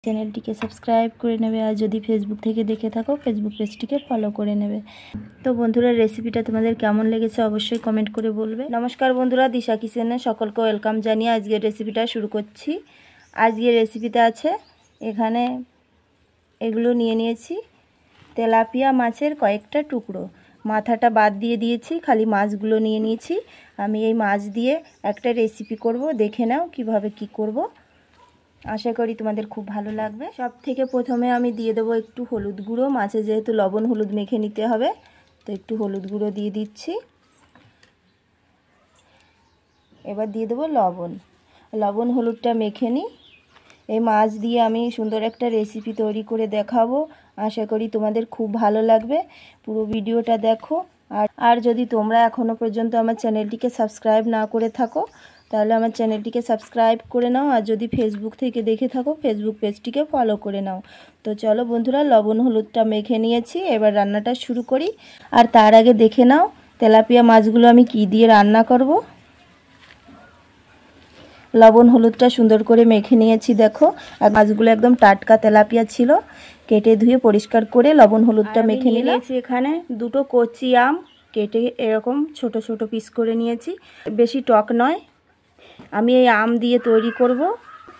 চ্যানেলটিকে সাবস্ক্রাইব করে নেবে, আর যদি ফেসবুক থেকে দেখে থাকো ফেসবুক পেজটিকে ফলো করে নেবে। তো বন্ধুরা, রেসিপিটা তোমাদের কেমন লেগেছে অবশ্যই কমেন্ট করে বলবে। নমস্কার বন্ধুরা, দিশা কিচেনে সকলকে ওয়েলকাম জানিয়ে আজকের রেসিপিটা শুরু করছি। আজকের রেসিপিটা আছে, এখানে এগুলো নিয়ে নিয়েছি তেলাপিয়া মাছের কয়েকটা টুকরো, মাথাটা বাদ দিয়ে দিয়েছি, খালি মাছগুলো নিয়ে নিয়েছি। আমি এই মাছ দিয়ে একটা রেসিপি করব, দেখে নাও কিভাবে কি করব। আশা করি তোমাদের খুব ভালো লাগবে। সব থেকে প্রথমে আমি দিয়ে দেবো একটু হলুদ গুঁড়ো, মাছে যেহেতু লবণ হলুদ মেখে নিতে হবে, তো একটু হলুদ গুঁড়ো দিয়ে দিচ্ছি। এবার দিয়ে দেবো লবণ হলুদটা মেখে নিই। এই মাছ দিয়ে আমি সুন্দর একটা রেসিপি তৈরি করে দেখাবো, আশা করি তোমাদের খুব ভালো লাগবে। পুরো ভিডিওটা দেখো। আর যদি তোমরা এখনও পর্যন্ত আমার চ্যানেলটিকে সাবস্ক্রাইব না করে থাকো তাহলে আমার চ্যানেলটিকে সাবস্ক্রাইব করে নাও, আর যদি ফেসবুক থেকে দেখে থাকো ফেসবুক পেজটিকে ফলো করে নাও। তো চলো বন্ধুরা, লবণ হলুদটা মেখে নিয়েছি, এবার রান্নাটা শুরু করি। আর তার আগে দেখে নাও তেলাপিয়া মাছগুলো আমি কি দিয়ে রান্না করব। লবণ হলুদটা সুন্দর করে মেখে নিয়েছি, দেখো। আর মাছগুলো একদম টাটকা তেলাপিয়া ছিল, কেটে ধুয়ে পরিষ্কার করে লবণ হলুদটা মেখে নিয়েছি। এখানে দুটো কচি আম কেটে এরকম ছোট ছোট পিস করে নিয়েছি, বেশি টক নয়। আমি এই আম দিয়ে তৈরি করব,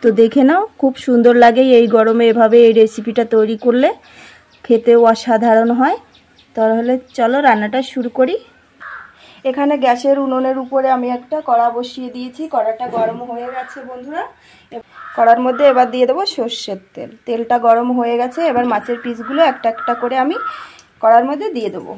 তো দেখে নাও। খুব সুন্দর লাগে এই গরমে এভাবে এই রেসিপিটা তৈরি করলে, খেতেও অসাধারণ হয়। তাহলে চলো রান্নাটা শুরু করি। এখানে গ্যাসের উনুনের উপরে আমি একটা কড়া বসিয়ে দিয়েছি, কড়াটা গরম হয়ে গেছে বন্ধুরা। কড়ার মধ্যে এবার দিয়ে দেবো সর্ষের তেল। তেলটা গরম হয়ে গেছে, এবার মাছের পিসগুলো একটা একটা করে আমি কড়ার মধ্যে দিয়ে দেবো।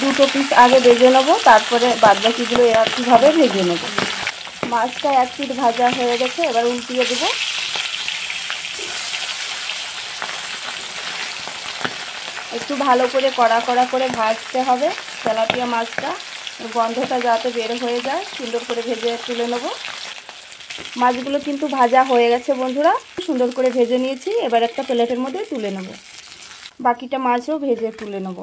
দুটো পিস আগে ভেজে নেবো, তারপরে বাদবাকিগুলো একইভাবে ভেজে নেব। মাছটা এক পিঠ ভাজা হয়ে গেছে, এবার উল্টিয়ে দেবো। একটু ভালো করে কড়া কড়া করে ভাজতে হবে তেলাপিয়া মাছটা, গন্ধটা যাতে বের হয়ে যায়। সুন্দর করে ভেজে তুলে নেব। মাছগুলো কিন্তু ভাজা হয়ে গেছে বন্ধুরা, সুন্দর করে ভেজে নিয়েছি। এবার একটা প্লেটের মধ্যে তুলে নেব, বাকিটা মাছও ভেজে তুলে নেব।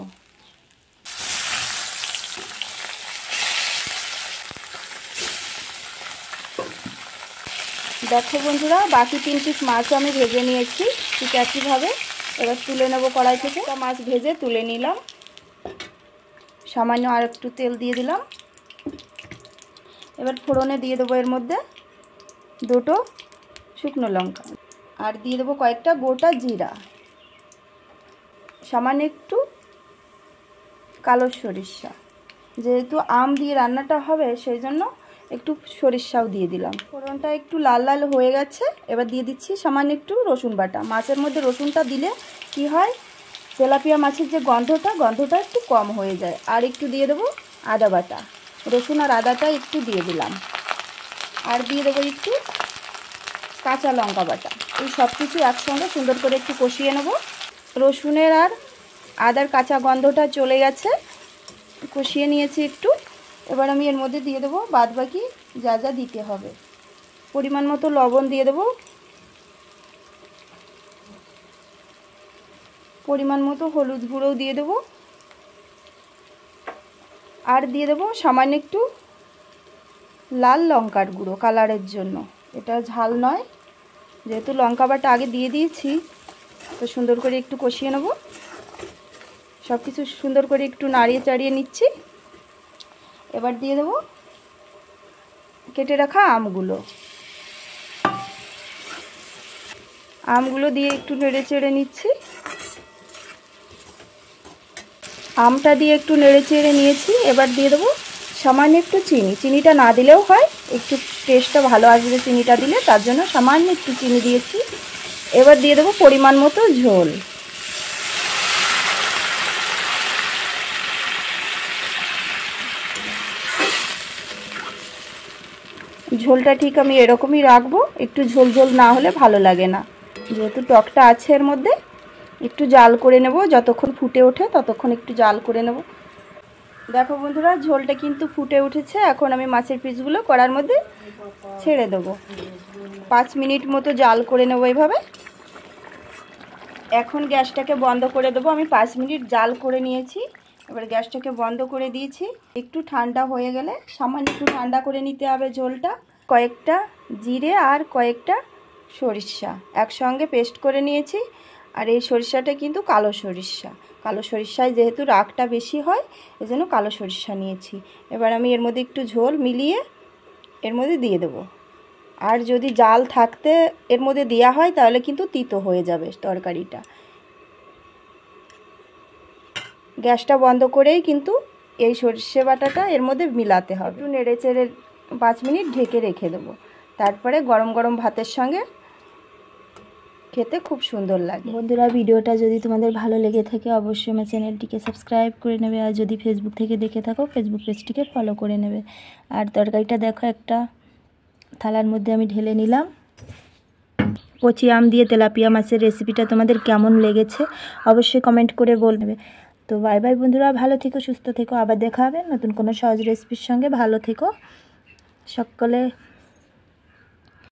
দেখো বন্ধুরা, বাকি 3 পিস মাছ আমি ভেজে নিয়েছি ঠিক একইভাবে। এবার তুলে নেব কড়াই থেকে। মাছ ভেজে তুলে নিলাম, সামান্য আর একটু তেল দিয়ে দিলাম। এবার ফোড়নে দিয়ে দেবো এর মধ্যে দুটো শুকনো লঙ্কা, আর দিয়ে দেবো কয়েকটা গোটা জিরা, সামান্য একটু কালো সরিষা। যেহেতু আম দিয়ে রান্নাটা হবে সেই জন্য একটু সরিষাও দিয়ে দিলাম। ফোড়নটা একটু লাল লাল হয়ে গেছে, এবার দিয়ে দিচ্ছি সামান্য একটু রসুন বাটা। মাছের মধ্যে রসুনটা দিলে কি হয়, তেলাপিয়া মাছের যে গন্ধটা একটু কম হয়ে যায়। আর একটু দিয়ে দেবো আদা বাটা, রসুন আর আদাটা একটু দিয়ে দিলাম। আর দিয়ে দেবো একটু কাঁচা লঙ্কা বাটা। এই সব কিছু একসঙ্গে সুন্দর করে একটু কষিয়ে নেব। রসুনের আর আদার কাঁচা গন্ধটা চলে গেছে, কষিয়ে নিয়েছি একটু। এবার আমি এর মধ্যে দিয়ে দেবো বাদবাকি যা যা দিতে হবে। পরিমাণ মতো লবণ দিয়ে দেবো, পরিমাণ মতো হলুদ গুঁড়োও দিয়ে দেবো, আর দিয়ে দেবো সামান্য একটু লাল লঙ্কার গুঁড়ো কালারের জন্য। এটা ঝাল নয়, যেহেতু লঙ্কা বাটা আগে দিয়ে দিয়েছি, তো সুন্দর করে একটু কষিয়ে নেব। সব কিছু সুন্দর করে একটু নাড়িয়ে চাড়িয়ে নিচ্ছি। এবার দিয়ে দেবো কেটে রাখা আমগুলো দিয়ে একটু নেড়ে চেড়ে নিচ্ছি। আমটা দিয়ে একটু নেড়ে চেড়ে নিয়েছি। এবার দিয়ে দেবো সামান্য একটু চিনি। চিনিটা না দিলেও হয়, একটু টেস্টটা ভালো আসবে চিনিটা দিলে, তার জন্য সামান্য একটু চিনি দিয়েছি। এবার দিয়ে দেবো পরিমাণ মতো ঝোল। ঝোলটা ঠিক আমি এরকমই রাখবো, একটু ঝোল ঝোল না হলে ভালো লাগে না। যেহেতু টকটা আছে এর মধ্যে, একটু জাল করে নেব। যতক্ষণ ফুটে ওঠে ততক্ষণ একটু জাল করে নেব। দেখো বন্ধুরা, ঝোলটা কিন্তু ফুটে উঠেছে। এখন আমি মাছের পিসগুলো কড়ার মধ্যে ছেড়ে দেবো। 5 মিনিট মতো জাল করে নেব এইভাবে। এখন গ্যাসটাকে বন্ধ করে দেবো। আমি 5 মিনিট জাল করে নিয়েছি। এবার গ্যাসটাকে বন্ধ করে দিয়েছি। একটু ঠান্ডা হয়ে গেলে, সামান্য একটু ঠান্ডা করে নিতে হবে ঝোলটা। কয়েকটা জিরে আর কয়েকটা সরিষা একসঙ্গে পেস্ট করে নিয়েছি। আর এই সরিষাটা কিন্তু কালো সরিষা। কালো সরিষায় যেহেতু রাগটা বেশি হয়, এজন্য কালো সরিষা নিয়েছি। এবার আমি এর মধ্যে একটু ঝোল মিলিয়ে এর মধ্যে দিয়ে দেবো। আর যদি জাল থাকতে এর মধ্যে দেওয়া হয় তাহলে কিন্তু তিতো হয়ে যাবে তরকারিটা। গ্যাসটা বন্ধ করেই কিন্তু এই সরষে বাটাটা এর মধ্যে মিলাতে হবে। একটু নেড়ে চেড়ে 5 মিনিট ঢেকে রেখে দেবো। তারপরে গরম গরম ভাতের সঙ্গে খেতে খুব সুন্দর লাগে। বন্ধুরা, ভিডিওটা যদি তোমাদের ভালো লেগে থাকে অবশ্যই আমার চ্যানেলটিকে সাবস্ক্রাইব করে নেবে। আর যদি ফেসবুক থেকে দেখে থাকো ফেসবুক পেজটিকে ফলো করে নেবে। আর তরকারিটা দেখো একটা থালার মধ্যে আমি ঢেলে নিলাম। কচি আম দিয়ে তেলাপিয়া মাছের রেসিপিটা তোমাদের কেমন লেগেছে অবশ্যই কমেন্ট করে বলবে। তো বাই বাই বন্ধুরা, ভালো থেকো, সুস্থ থেকো। আবার দেখা হবে নতুন কোনো সহজ রেসিপির সঙ্গে। ভালো থেকো সকলে।